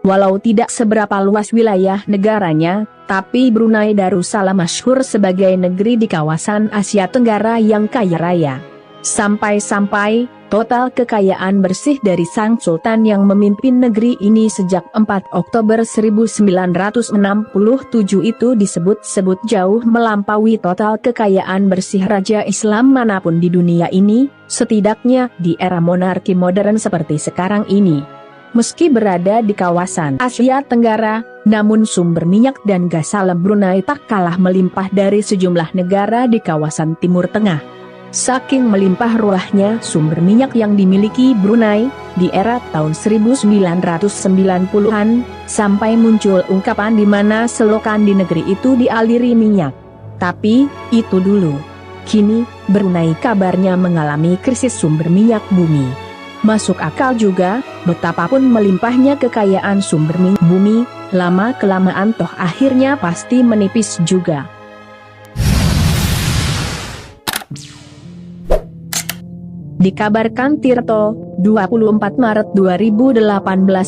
Walau tidak seberapa luas wilayah negaranya, tapi Brunei Darussalam masyhur sebagai negeri di kawasan Asia Tenggara yang kaya raya. Sampai-sampai, total kekayaan bersih dari Sang Sultan yang memimpin negeri ini sejak 4 Oktober 1967 itu disebut-sebut jauh melampaui total kekayaan bersih Raja Islam manapun di dunia ini, setidaknya di era monarki modern seperti sekarang ini. Meski berada di kawasan Asia Tenggara, namun sumber minyak dan gas alam Brunei tak kalah melimpah dari sejumlah negara di kawasan Timur Tengah. Saking melimpah ruahnya sumber minyak yang dimiliki Brunei, di era tahun 1990-an, sampai muncul ungkapan di mana selokan di negeri itu dialiri minyak. Tapi, itu dulu. Kini, Brunei kabarnya mengalami krisis sumber minyak bumi. Masuk akal juga, betapapun melimpahnya kekayaan sumber minyak bumi, lama-kelamaan toh akhirnya pasti menipis juga. Dikabarkan Tirto, 24 Maret 2018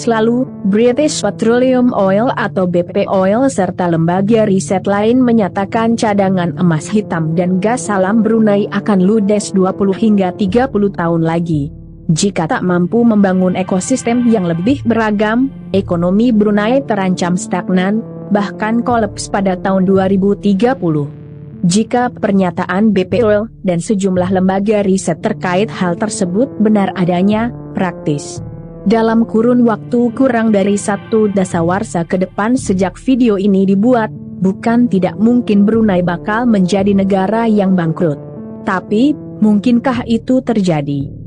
lalu, British Petroleum Oil atau BP Oil serta lembaga riset lain menyatakan cadangan emas hitam dan gas alam Brunei akan ludes 20 hingga 30 tahun lagi. Jika tak mampu membangun ekosistem yang lebih beragam, ekonomi Brunei terancam stagnan, bahkan kolaps pada tahun 2030. Jika pernyataan BP Oil dan sejumlah lembaga riset terkait hal tersebut benar adanya, praktis dalam kurun waktu kurang dari 1 dasawarsa ke depan sejak video ini dibuat, bukan tidak mungkin Brunei bakal menjadi negara yang bangkrut. Tapi, mungkinkah itu terjadi?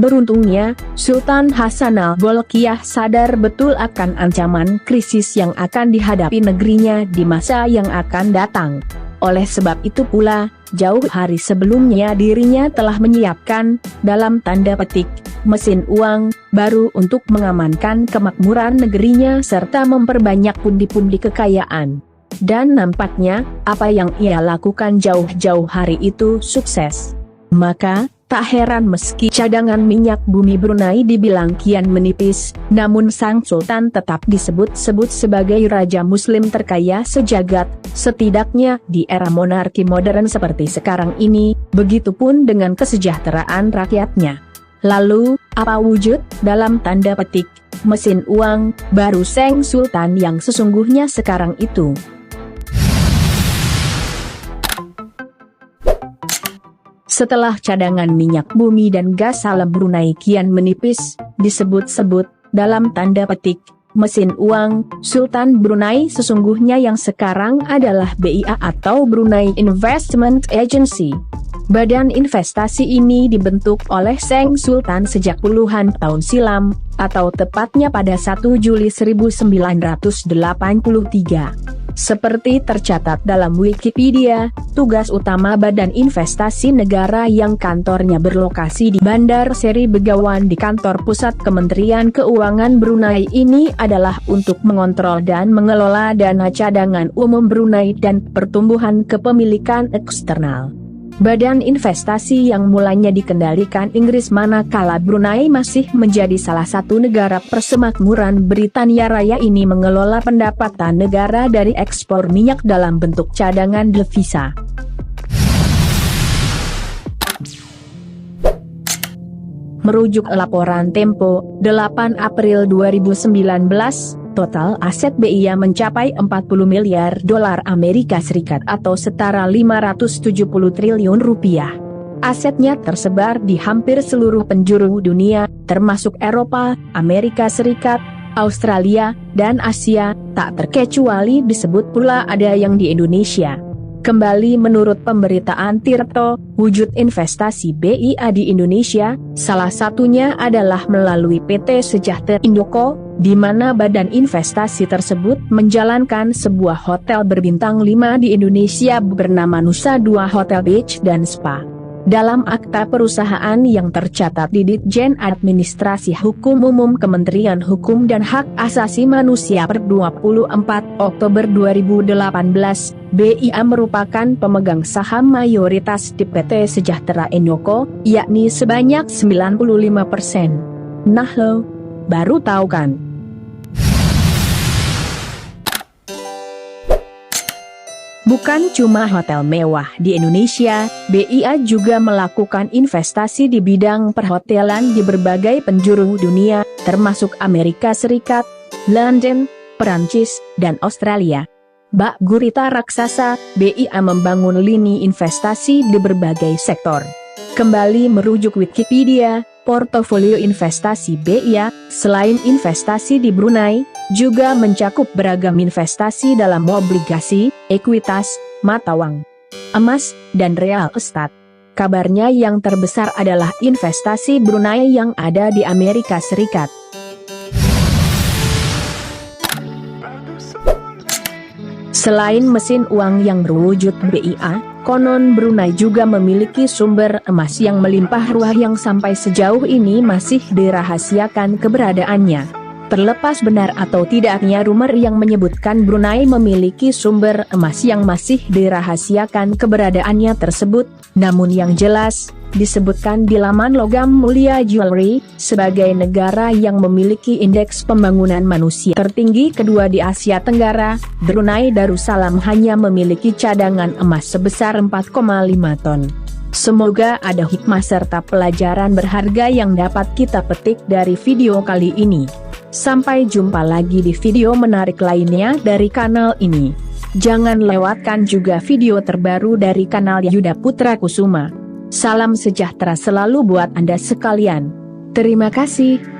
Beruntungnya, Sultan Hasan al-Bolkiah sadar betul akan ancaman krisis yang akan dihadapi negerinya di masa yang akan datang. Oleh sebab itu pula, jauh hari sebelumnya dirinya telah menyiapkan, dalam tanda petik, mesin uang baru untuk mengamankan kemakmuran negerinya serta memperbanyak pundi-pundi kekayaan. Dan nampaknya, apa yang ia lakukan jauh-jauh hari itu sukses. Maka, tak heran meski cadangan minyak bumi Brunei dibilang kian menipis, namun Sang Sultan tetap disebut-sebut sebagai Raja Muslim terkaya sejagat, setidaknya di era monarki modern seperti sekarang ini, begitupun dengan kesejahteraan rakyatnya. Lalu, apa wujud, dalam tanda petik, mesin uang baru Sang Sultan yang sesungguhnya sekarang itu? Setelah cadangan minyak bumi dan gas alam Brunei kian menipis, disebut-sebut, dalam tanda petik, mesin uang, Sultan Brunei sesungguhnya yang sekarang adalah BIA atau Brunei Investment Agency. Badan investasi ini dibentuk oleh Sang Sultan sejak puluhan tahun silam, atau tepatnya pada 1 Juli 1983. Seperti tercatat dalam Wikipedia, tugas utama Badan Investasi Negara yang kantornya berlokasi di Bandar Seri Begawan di kantor pusat Kementerian Keuangan Brunei ini adalah untuk mengontrol dan mengelola dana cadangan umum Brunei dan pertumbuhan kepemilikan eksternal. Badan investasi yang mulanya dikendalikan Inggris manakala Brunei masih menjadi salah satu negara persemakmuran Britania Raya ini mengelola pendapatan negara dari ekspor minyak dalam bentuk cadangan devisa. Merujuk laporan Tempo, 8 April 2019, total aset BIA mencapai 40 miliar dolar Amerika Serikat atau setara 570 triliun rupiah. Asetnya tersebar di hampir seluruh penjuru dunia, termasuk Eropa, Amerika Serikat, Australia, dan Asia, tak terkecuali disebut pula ada yang di Indonesia. Kembali menurut pemberitaan Tirto, wujud investasi BIA di Indonesia, salah satunya adalah melalui PT Sejahtera Indoko, di mana badan investasi tersebut menjalankan sebuah hotel berbintang 5 di Indonesia bernama Nusa Dua Hotel Beach dan Spa. Dalam akta perusahaan yang tercatat di Ditjen Administrasi Hukum Umum Kementerian Hukum dan Hak Asasi Manusia per 24 Oktober 2018, BIA merupakan pemegang saham mayoritas di PT Sejahtera Enyoko, yakni sebanyak 95%. Nah lo, baru tahu kan? Bukan cuma hotel mewah di Indonesia, BIA juga melakukan investasi di bidang perhotelan di berbagai penjuru dunia, termasuk Amerika Serikat, London, Perancis, dan Australia. Bak gurita raksasa, BIA membangun lini investasi di berbagai sektor. Kembali merujuk Wikipedia, portofolio investasi BIA, selain investasi di Brunei, juga mencakup beragam investasi dalam obligasi, ekuitas, mata uang, emas, dan real estate. Kabarnya yang terbesar adalah investasi Brunei yang ada di Amerika Serikat. Selain mesin uang yang berwujud BIA, konon Brunei juga memiliki sumber emas yang melimpah ruah yang sampai sejauh ini masih dirahasiakan keberadaannya. Terlepas benar atau tidaknya rumor yang menyebutkan Brunei memiliki sumber emas yang masih dirahasiakan keberadaannya tersebut, namun yang jelas, disebutkan di laman Logam Mulia Jewelry, sebagai negara yang memiliki indeks pembangunan manusia tertinggi kedua di Asia Tenggara, Brunei Darussalam hanya memiliki cadangan emas sebesar 4,5 ton. Semoga ada hikmah serta pelajaran berharga yang dapat kita petik dari video kali ini. Sampai jumpa lagi di video menarik lainnya dari kanal ini. Jangan lewatkan juga video terbaru dari kanal Yuda Putra Kusuma. Salam sejahtera selalu buat Anda sekalian. Terima kasih.